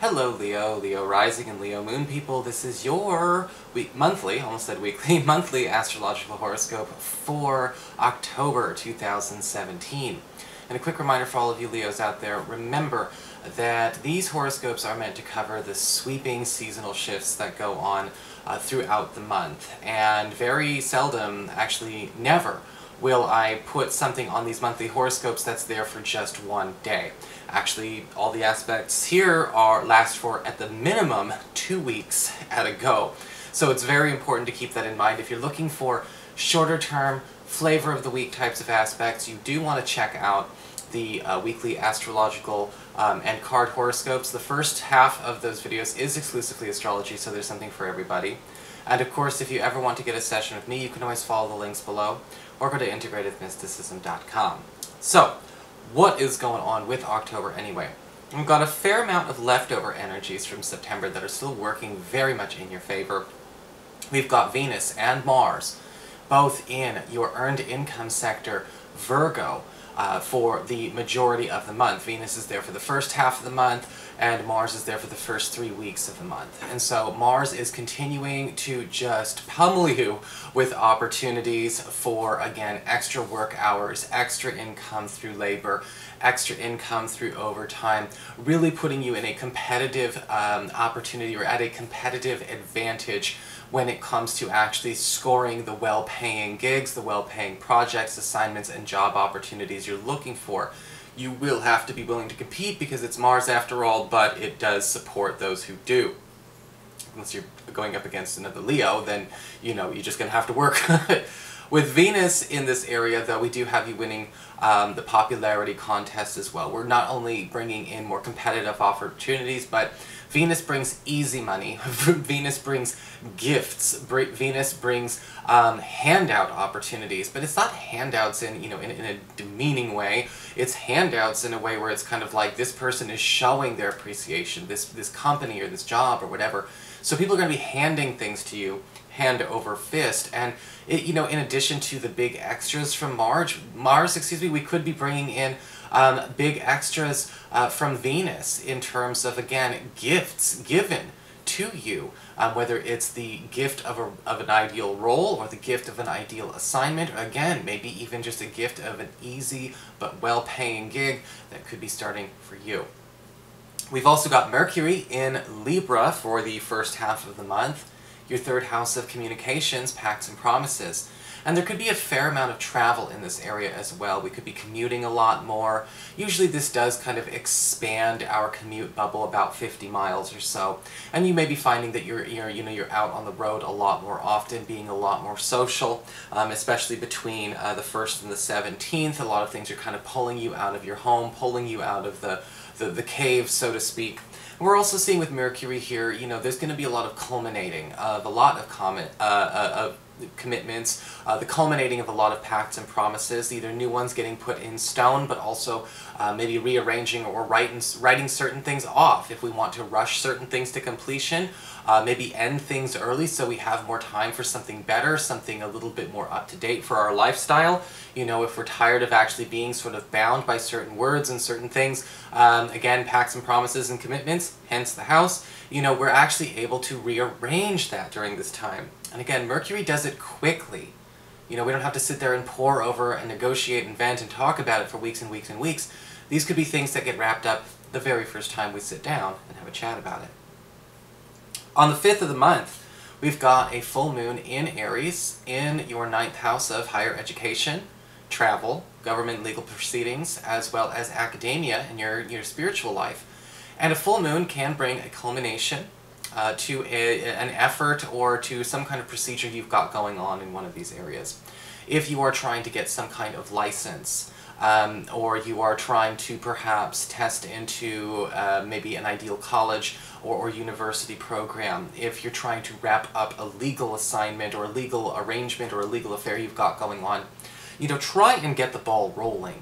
Hello Leo, Leo Rising and Leo Moon people. This is your monthly, almost said weekly, monthly astrological horoscope for October 2017. And a quick reminder for all of you Leos out there, remember that these horoscopes are meant to cover the sweeping seasonal shifts that go on throughout the month. And very seldom, actually never, will I put something on these monthly horoscopes that's there for just one day. Actually, all the aspects here last for, at the minimum, 2 weeks at a go. So it's very important to keep that in mind. If you're looking for shorter term, flavor of the week types of aspects, you do want to check out the weekly astrological and card horoscopes. The first half of those videos is exclusively astrology, so there's something for everybody. And of course, if you ever want to get a session with me, you can always follow the links below, or go to integrativemysticism.com. So, what is going on with October anyway? We've got a fair amount of leftover energies from September that are still working very much in your favor. We've got Venus and Mars, both in your earned income sector, Virgo, for the majority of the month. Venus is there for the first half of the month, and Mars is there for the first 3 weeks of the month. And so Mars is continuing to just pummel you with opportunities for, again, extra work hours, extra income through labor, extra income through overtime, really putting you in a competitive opportunity, or at a competitive advantage when it comes to actually scoring the well-paying gigs, the well-paying projects, assignments, and job opportunities you're looking for. You will have to be willing to compete because it's Mars after all, but it does support those who do. Unless you're going up against another Leo, then, you know, you're just going to have to work. With Venus in this area, though, we do have you winning the popularity contest as well. We're not only bringing in more competitive opportunities, but Venus brings easy money. Venus brings gifts. Venus brings handout opportunities, but it's not handouts in, you know, in a demeaning way. It's handouts in a way where it's kind of like this person is showing their appreciation, this company or this job or whatever. So people are going to be handing things to you hand over fist, and you know, in addition to the big extras from Mars, we could be bringing in big extras from Venus in terms of, again, gifts given to you, whether it's the gift of an ideal role or the gift of an ideal assignment, or again, maybe even just a gift of an easy but well-paying gig that could be starting for you. We've also got Mercury in Libra for the first half of the month, your third house of communications, pacts, and promises. And there could be a fair amount of travel in this area as well. We could be commuting a lot more. Usually this does kind of expand our commute bubble about 50 miles or so. And you may be finding that you're out on the road a lot more often, being a lot more social, especially between the 1st and the 17th. A lot of things are kind of pulling you out of your home, pulling you out of the cave, so to speak. We're also seeing with Mercury here, you know, there's going to be a lot of culminating of a lot of commitments, the culminating of a lot of pacts and promises, either new ones getting put in stone, but also maybe rearranging or writing certain things off if we want to rush certain things to completion, maybe end things early so we have more time for something better, something a little bit more up-to-date for our lifestyle. You know, if we're tired of actually being sort of bound by certain words and certain things, again, pacts and promises and commitments, hence the house, you know, we're actually able to rearrange that during this time. And again, Mercury does it quickly. You know, we don't have to sit there and pore over and negotiate and vent and talk about it for weeks and weeks and weeks. These could be things that get wrapped up the very first time we sit down and have a chat about it. On the 5th of the month, we've got a full moon in Aries in your 9th house of higher education, travel, government legal proceedings, as well as academia and your spiritual life. And a full moon can bring a culmination to an effort or to some kind of procedure you've got going on in one of these areas. If you are trying to get some kind of license, or you are trying to perhaps test into maybe an ideal college or university program, if you're trying to wrap up a legal assignment or a legal arrangement or a legal affair you've got going on, you know, try and get the ball rolling,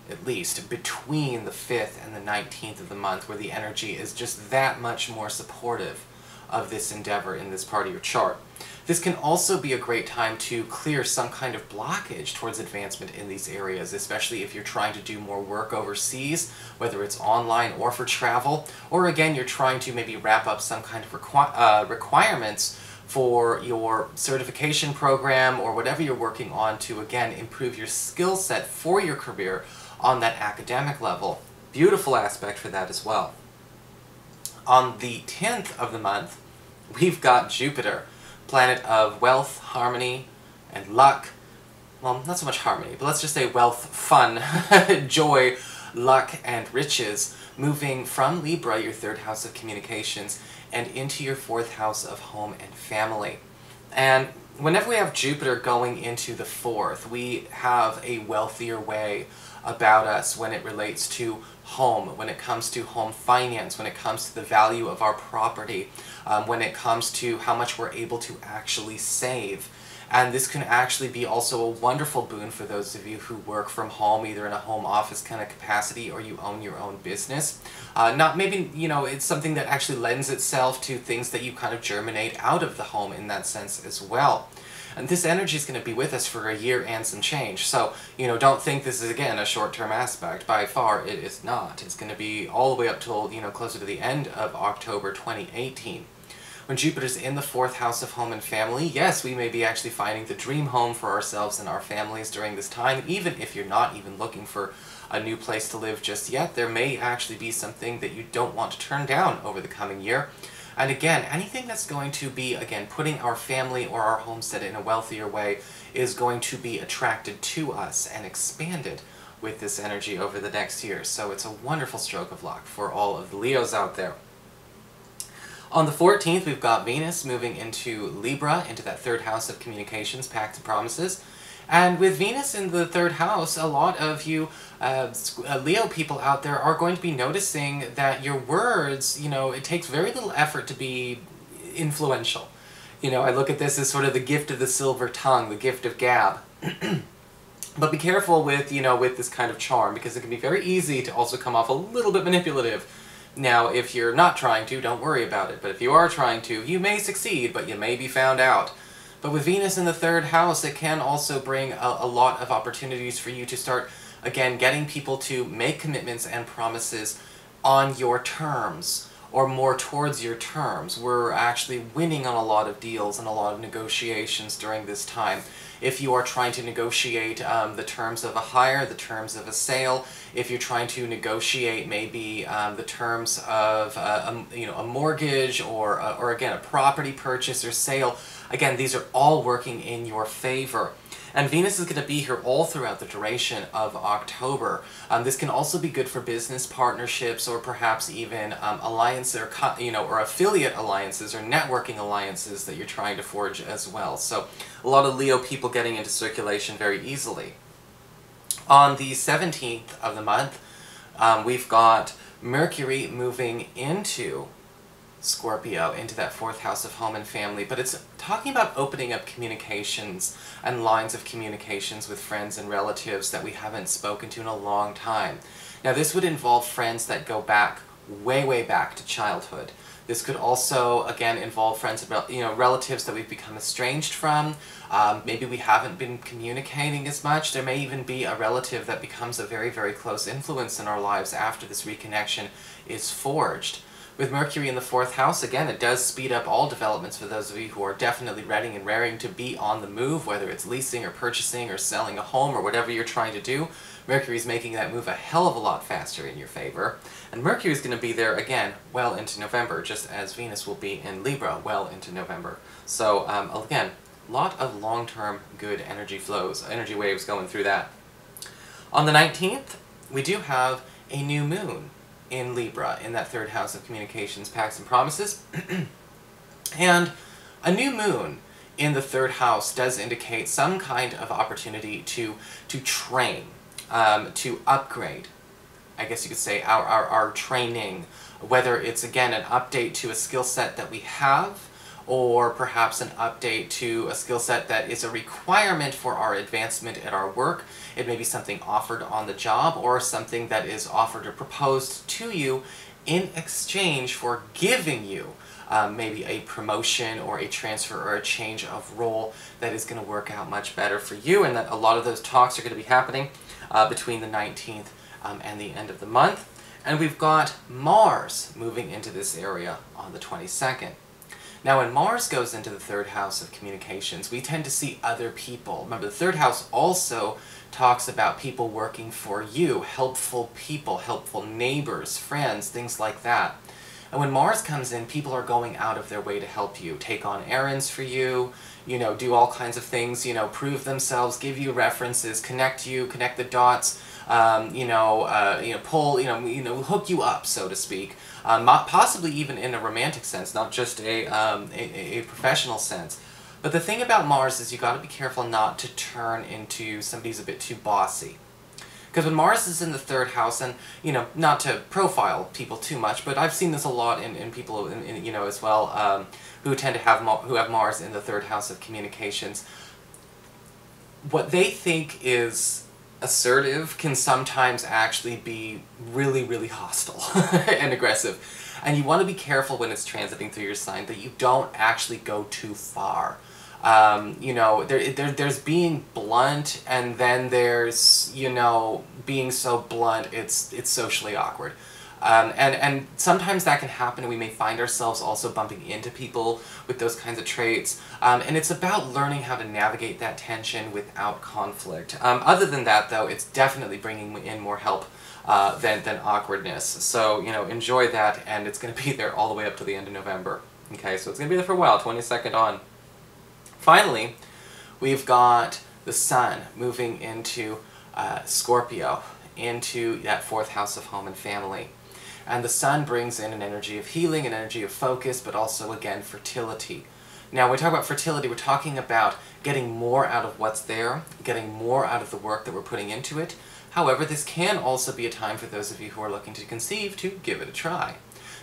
at least between the 5th and the 19th of the month, where the energy is just that much more supportive of this endeavor in this part of your chart. This can also be a great time to clear some kind of blockage towards advancement in these areas, especially if you're trying to do more work overseas, whether it's online or for travel, or again, you're trying to maybe wrap up some kind of requirements for your certification program or whatever you're working on to, again, improve your skill set for your career on that academic level. Beautiful aspect for that as well. On the 10th of the month, we've got Jupiter, planet of wealth, harmony, and luck. Well, not so much harmony, but let's just say wealth, fun, joy, luck, and riches, moving from Libra, your third house of communications, and into your fourth house of home and family. And whenever we have Jupiter going into the fourth, we have a wealthier way about us when it relates to home, when it comes to home finance, when it comes to the value of our property, when it comes to how much we're able to actually save. And this can actually be also a wonderful boon for those of you who work from home, either in a home office kind of capacity or you own your own business. Maybe, it's something that actually lends itself to things that you kind of germinate out of the home in that sense as well. And this energy is going to be with us for a year and some change. So, don't think this is, again, a short-term aspect. By far, it is not. It's going to be all the way up till, closer to the end of October 2018. When Jupiter's in the fourth house of home and family, yes, we may be actually finding the dream home for ourselves and our families during this time, even if you're not even looking for a new place to live just yet. There may actually be something that you don't want to turn down over the coming year. And again, anything that's going to be, again, putting our family or our homestead in a wealthier way is going to be attracted to us and expanded with this energy over the next year. So it's a wonderful stroke of luck for all of the Leos out there. On the 14th, we've got Venus moving into Libra, into that third house of communications, pacts, and promises. And with Venus in the third house, a lot of you Leo people out there are going to be noticing that your words, it takes very little effort to be influential. I look at this as sort of the gift of the silver tongue, the gift of gab. But be careful with, with this kind of charm, because it can be very easy to also come off a little bit manipulative. Now, if you're not trying to, don't worry about it. But if you are trying to, you may succeed, but you may be found out. But with Venus in the third house, it can also bring a lot of opportunities for you to start, again, getting people to make commitments and promises on your terms, or more towards your terms. We're actually winning on a lot of deals and a lot of negotiations during this time. If you are trying to negotiate the terms of a hire, the terms of a sale, if you're trying to negotiate maybe the terms of a mortgage or again a property purchase or sale, again, these are all working in your favor. And Venus is going to be here all throughout the duration of October. This can also be good for business partnerships, or perhaps even alliances, or affiliate alliances or networking alliances that you're trying to forge as well. So a lot of Leo people getting into circulation very easily. On the 17th of the month, we've got Mercury moving into Scorpio, into that fourth house of home and family, but it's talking about opening up communications and lines of communications with friends and relatives that we haven't spoken to in a long time. Now, this would involve friends that go back, way back to childhood. This could also, again, involve friends and relatives that we've become estranged from. Maybe we haven't been communicating as much. There may even be a relative that becomes a very close influence in our lives after this reconnection is forged. With Mercury in the fourth house, again, it does speed up all developments for those of you who are definitely ready and raring to be on the move, whether it's leasing or purchasing or selling a home or whatever you're trying to do. Mercury's making that move a hell of a lot faster in your favor. And Mercury's going to be there, again, well into November, just as Venus will be in Libra well into November. So, again, a lot of long-term good energy flows, energy waves going through that. On the 19th, we do have a new moon in Libra, in that third house of communications, pacts, and promises. And a new moon in the third house does indicate some kind of opportunity to train, to upgrade, I guess you could say, our training, whether it's, again, an update to a skill set that we have, or perhaps an update to a skill set that is a requirement for our advancement at our work. It may be something offered on the job, or something that is offered or proposed to you in exchange for giving you maybe a promotion or a transfer or a change of role that is going to work out much better for you, and that a lot of those talks are going to be happening between the 19th and the end of the month. And we've got Mars moving into this area on the 22nd. Now when Mars goes into the third house of communications, we tend to see other people. Remember, the third house also talks about people working for you, helpful people, helpful neighbors, friends, things like that. And when Mars comes in, people are going out of their way to help you, take on errands for you, do all kinds of things, prove themselves, give you references, connect the dots, pull, hook you up, so to speak. Possibly even in a romantic sense, not just a professional sense. But the thing about Mars is you got to be careful not to turn into somebody who's a bit too bossy. Because when Mars is in the third house, and, not to profile people too much, but I've seen this a lot in people, as well, who tend to have Mars in the third house of communications. What they think is assertive can sometimes actually be really, really hostile and aggressive. And you want to be careful when it's transiting through your sign that you don't actually go too far. There's being blunt, and then there's, being so blunt it's socially awkward. And sometimes that can happen, and we may find ourselves also bumping into people with those kinds of traits. And it's about learning how to navigate that tension without conflict. Other than that, though, it's definitely bringing in more help than awkwardness. So, enjoy that, and it's going to be there all the way up to the end of November. Okay, so it's going to be there for a while, 22nd on. Finally, we've got the Sun moving into Scorpio, into that fourth house of home and family. And the Sun brings in an energy of healing, an energy of focus, but also, again, fertility. Now, when we talk about fertility, we're talking about getting more out of what's there, getting more out of the work that we're putting into it. However, this can also be a time for those of you who are looking to conceive to give it a try.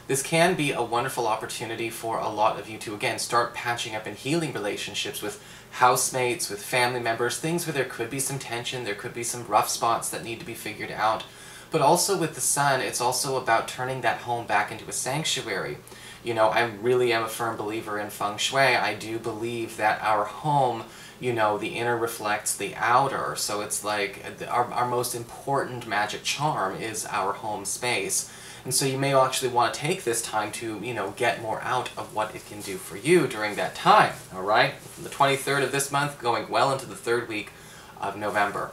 This can be a wonderful opportunity for a lot of you to, again, start patching up and healing relationships with housemates, with family members, things where there could be some tension, there could be some rough spots that need to be figured out. But also with the Sun, it's also about turning that home back into a sanctuary. I really am a firm believer in Feng Shui. I do believe that our home, the inner reflects the outer. So it's like our most important magic charm is our home space. And so you may actually want to take this time to, get more out of what it can do for you during that time, all right? From the 23rd of this month, going well into the third week of November.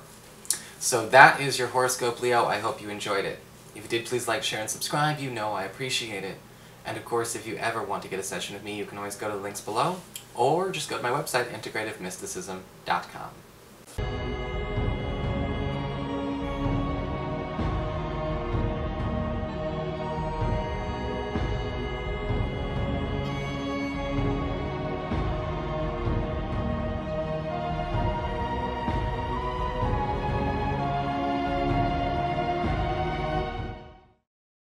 So that is your horoscope, Leo. I hope you enjoyed it. If you did, please like, share, and subscribe. I appreciate it. And of course, if you ever want to get a session with me, you can always go to the links below, or just go to my website, integrativemysticism.com.